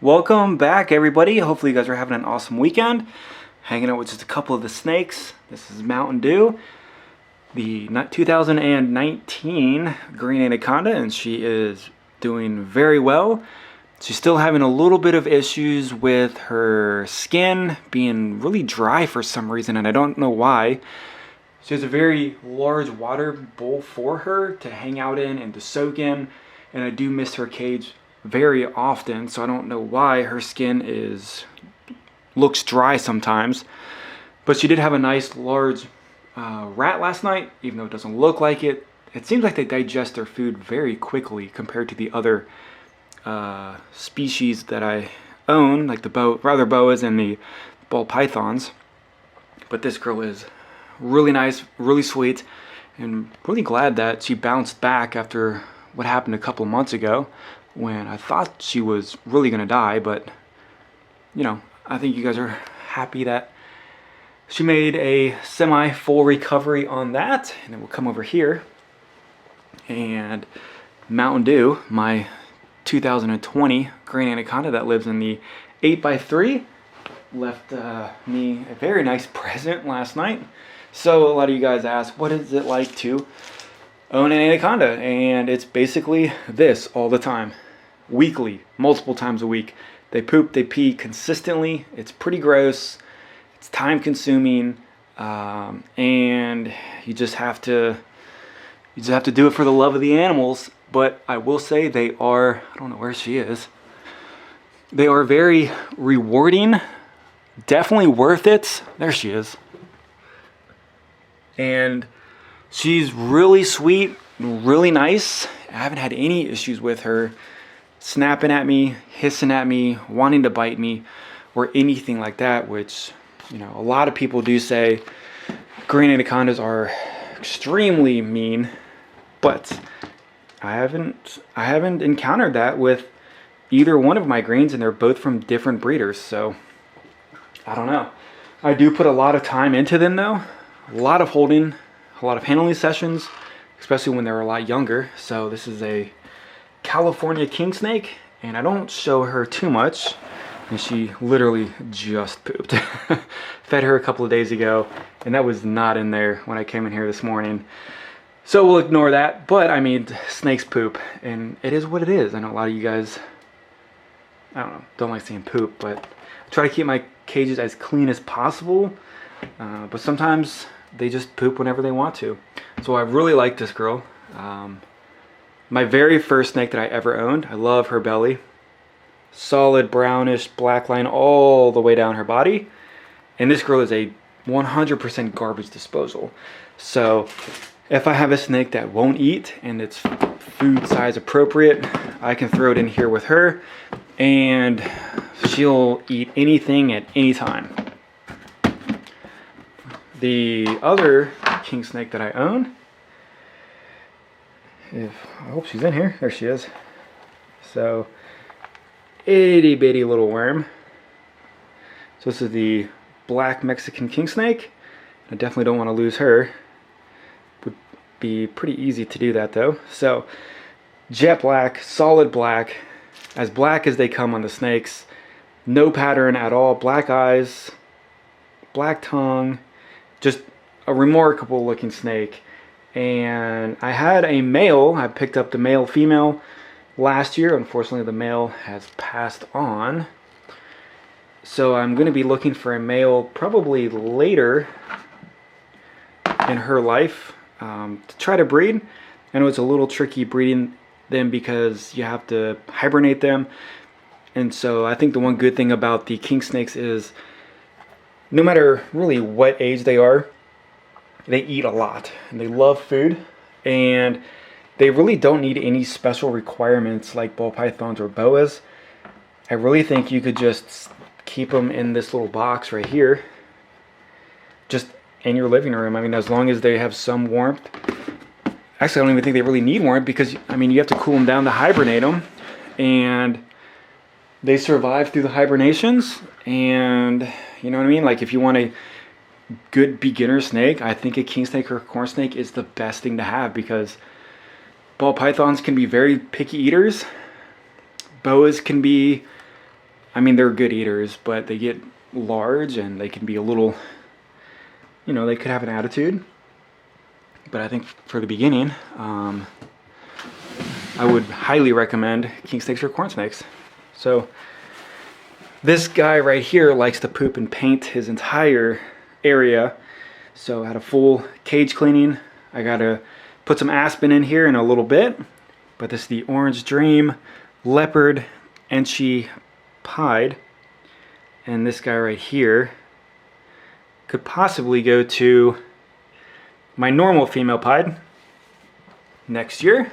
Welcome back, everybody. Hopefully you guys are having an awesome weekend. Hanging out with just a couple of the snakes. This is Mountain Dew, the 2019 green anaconda, and she is doing very well. She's still having a little bit of issues with her skin being really dry for some reason, and I don't know why. She has a very large water bowl for her to hang out in and to soak in, and I do miss her cage very often, so I don't know why her skin looks dry sometimes. But she did have a nice large rat last night, even though it doesn't look like it. It seems like they digest their food very quickly compared to the other species that I own, like the boas and the ball pythons. But this girl is really nice, really sweet, and really glad that she bounced back after what happened a couple of months ago, when I thought she was really gonna die. But you know, I think you guys are happy that she made a semi-full recovery on that. And then we'll come over here, and Mountain Dew, my 2020 green anaconda that lives in the 8x3, left me a very nice present last night. So a lot of you guys ask, what is it like to own an anaconda? And it's basically this all the time. Weekly, multiple times a week. They poop, they pee consistently. It's pretty gross. It's time consuming, and you just have to do it for the love of the animals. But I will say they are, I don't know where she is. They are very rewarding. Definitely worth it. There she is. And she's really sweet, really nice. I haven't had any issues with her snapping at me, hissing at me, wanting to bite me, or anything like that, which, you know, a lot of people do say green anacondas are extremely mean, but I haven't encountered that with either one of my greens, and they're both from different breeders, so I don't know. I do put a lot of time into them though, a lot of holding, a lot of handling sessions, especially when they're a lot younger. So this is a California kingsnake, and I don't show her too much, and she literally just pooped. Fed her a couple of days ago, and that was not in there when I came in here this morning. So we'll ignore that. But I mean, snakes poop, and it is what it is. I know a lot of you guys, I don't like saying poop, but I try to keep my cages as clean as possible. But sometimes they just poop whenever they want to. So I really like this girl. My very first snake that I ever owned, I love her belly. Solid brownish black line all the way down her body. And this girl is a 100% garbage disposal. So if I have a snake that won't eat and it's food size appropriate, I can throw it in here with her, and she'll eat anything at any time. The other king snake that I own, I hope she's in here. There she is. So, itty bitty little worm. So this is the black Mexican king snake. I definitely don't want to lose her. Would be pretty easy to do that though. So, jet black, solid black as they come on the snakes. No pattern at all. Black eyes, black tongue. Just a remarkable looking snake. And I had a male. I picked up the male female last year. Unfortunately, the male has passed on. So I'm going to be looking for a male probably later in her life to try to breed. I know it's a little tricky breeding them because you have to hibernate them. And so I think the one good thing about the king snakes is no matter really what age they are, they eat a lot and they love food, and they really don't need any special requirements like ball pythons or boas. I really think you could just keep them in this little box right here, just in your living room. I mean, as long as they have some warmth. Actually, I don't even think they really need warmth, because I mean, you have to cool them down to hibernate them, and they survive through the hibernations. And you know what I mean? Like, if you want a good beginner snake, I think a king snake or a corn snake is the best thing to have, because ball pythons can be very picky eaters. Boas can be I mean, they're good eaters, but they get large and they can be a little, you know, they could have an attitude. But I think for the beginning, I would highly recommend king snakes or corn snakes. So this guy right here likes to poop and paint his entire area. So I had a full cage cleaning. I gotta put some aspen in here in a little bit. But this is the Orange Dream Leopard Enchi Pied. And this guy right here could possibly go to my normal female pied next year.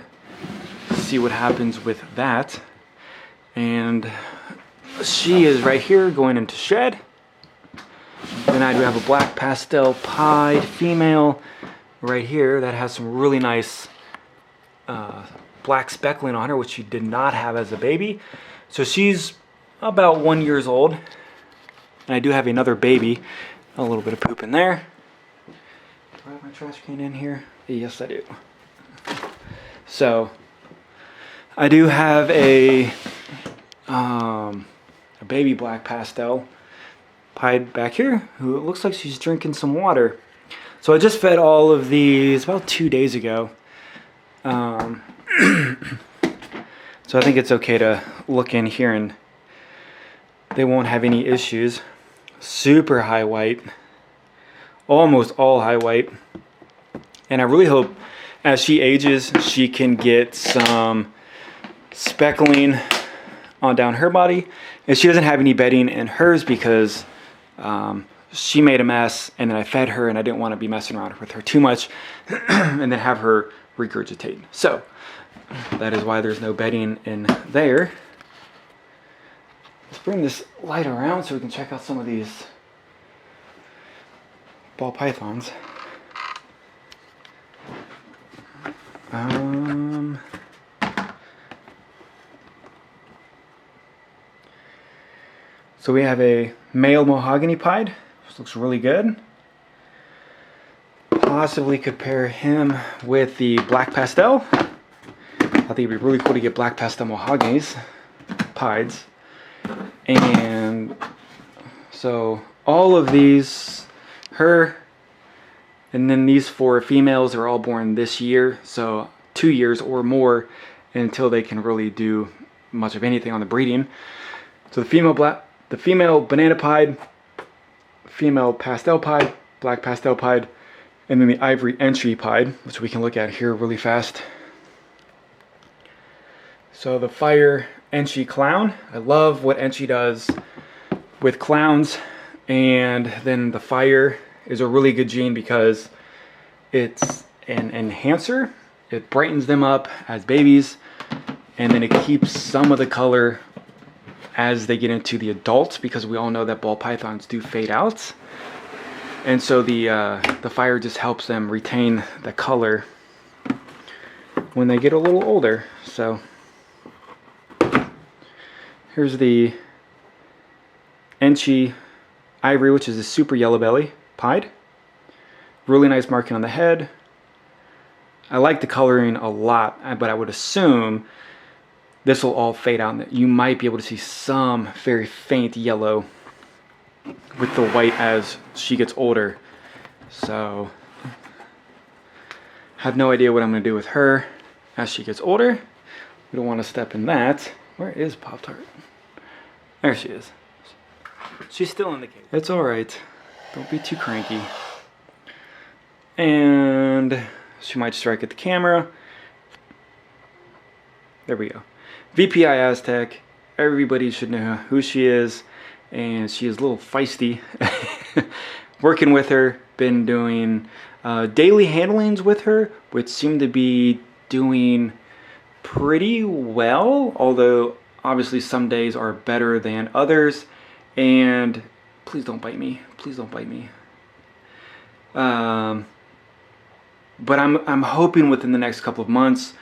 See what happens with that. And she is right here going into shed. Then I do have a black pastel pied female right here that has some really nice black speckling on her, which she did not have as a baby. So she's about 1 year old. And I do have another baby. A little bit of poop in there. Do I have my trash can in here? Yes, I do. So I do have a baby black pastel pied back here who it looks like she's drinking some water. So I just fed all of these about 2 days ago. So I think it's okay to look in here and they won't have any issues. Super high white, almost all high white. And I really hope as she ages, she can get some speckling on down her body. And she doesn't have any bedding in hers because she made a mess and then I fed her and I didn't want to be messing around with her too much and then have her regurgitate. So that is why there's no bedding in there. Let's bring this light around so we can check out some of these ball pythons. So we have a male mahogany pied, which looks really good. Possibly could pair him with the black pastel. I think it'd be really cool to get black pastel mahoganies, pieds. And so all of these, her, and then these 4 females are all born this year. So 2 years or more until they can really do much of anything on the breeding. So the female banana pied, female pastel pied, black pastel pied, and then the ivory Enchi pied, which we can look at here really fast. So the fire Enchi clown. I love what Enchi does with clowns. And then the fire is a really good gene because it's an enhancer. It brightens them up as babies. And then it keeps some of the color as they get into the adults, because we all know that ball pythons do fade out. And so the fire just helps them retain the color when they get a little older. So here's the Enchi ivory, which is a super yellow belly pied. Really nice marking on the head. I like the coloring a lot, but I would assume this will all fade out and that you might be able to see some very faint yellow with the white as she gets older. So have no idea what I'm going to do with her as she gets older. We don't want to step in that. Where is Pop-Tart? There she is. She's still in the cage. It's alright. Don't be too cranky. And she might strike at the camera. There we go. VPI Aztec. Everybody should know who she is. And she is a little feisty. Working with her. Been doing daily handlings with her, which seem to be doing pretty well. Although obviously some days are better than others. And please don't bite me. Please don't bite me. But I'm hoping within the next couple of months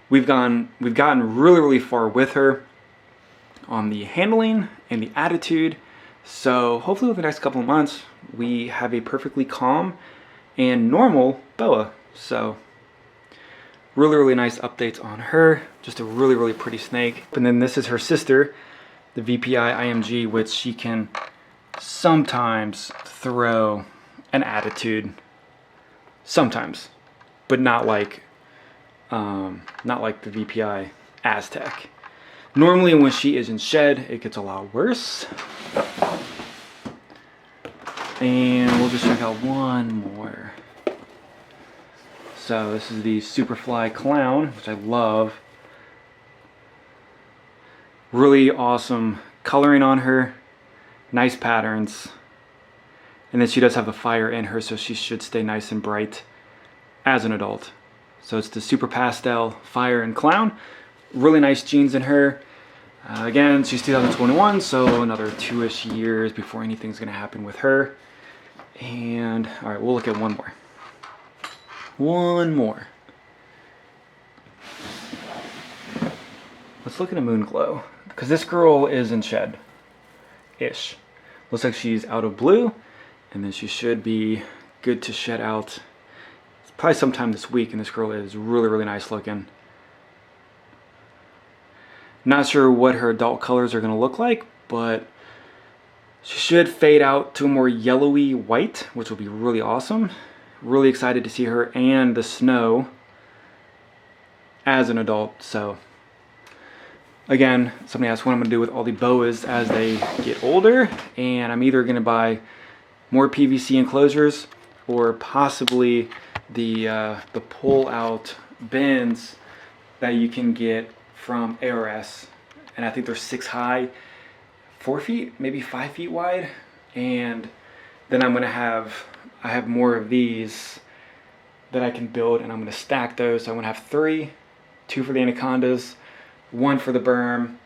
we've gotten really far with her on the handling and the attitude. So hopefully within the next couple of months we have a perfectly calm and normal boa. So really nice updates on her. Just a really pretty snake. And then this is her sister, the VPI IMG, which she can sometimes throw an attitude, sometimes, but not like the VPI Aztec. Normally when she is in shed, it gets a lot worse. And we'll just check out one more. So this is the Superfly Clown, which I love. Really awesome coloring on her, nice patterns. And then she does have the fire in her, so she should stay nice and bright as an adult. So it's the Super Pastel Fire and Clown. Really nice genes in her. Again, she's 2021, so another 2-ish years before anything's gonna happen with her. And all right, we'll look at one more. One more. Let's look at a Moon Glow, because this girl is in shed-ish. Looks like she's out of blue, and then she should be good to shed out. It's probably sometime this week, and this girl is really, really nice looking. Not sure what her adult colors are going to look like, but she should fade out to a more yellowy white, which will be really awesome. Really excited to see her and the snow as an adult. So again, somebody asked what I'm going to do with all the boas as they get older, and I'm either going to buy more PVC enclosures or possibly the pull-out bins that you can get from ARS, and I think they're 6 high, 4 feet, maybe 5 feet wide. And then I have more of these that I can build, and I'm going to stack those. So I'm going to have 3, 2 for the Anacondas, 1 for the berm,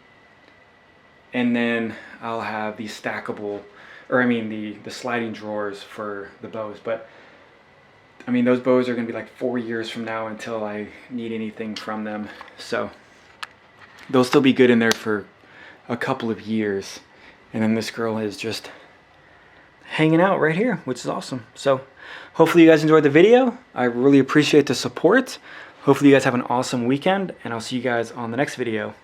and then I'll have the stackable, or I mean the sliding drawers for the bows. But I mean, those bows are going to be like 4 years from now until I need anything from them. So they'll still be good in there for a couple of years. And then this girl is just hanging out right here, which is awesome. So hopefully you guys enjoyed the video. I really appreciate the support. Hopefully you guys have an awesome weekend, and I'll see you guys on the next video.